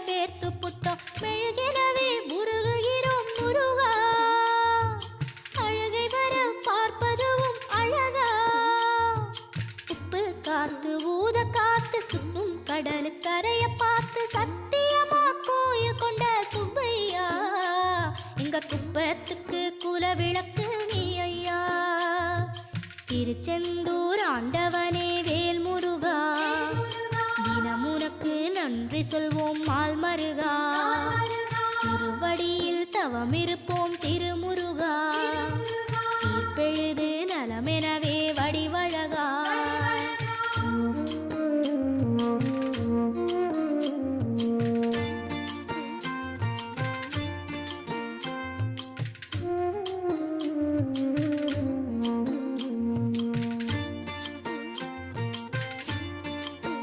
சேர்த்து புட்டோம் மெழுகெனவே முருகுகிறோம் முருகா அழகை வர பார்ப்பதுவும் அழகா உப்பு காத்து ஊத காத்து சுற்றும் கடலுக்கரைய பார்த்து சத்தியமா கோயில் கொண்ட சுப்பையா எங்க குப்பத்துக்கு குலவிளக்கு நீ ஐயா திருச்செந்தூர் ஆண்டவனே வேல் முருகா தினமுனக்கு நன்றி சொல்வோம் மால் மருகா திருவடியில் தவமிருப்போம் திருமுருகா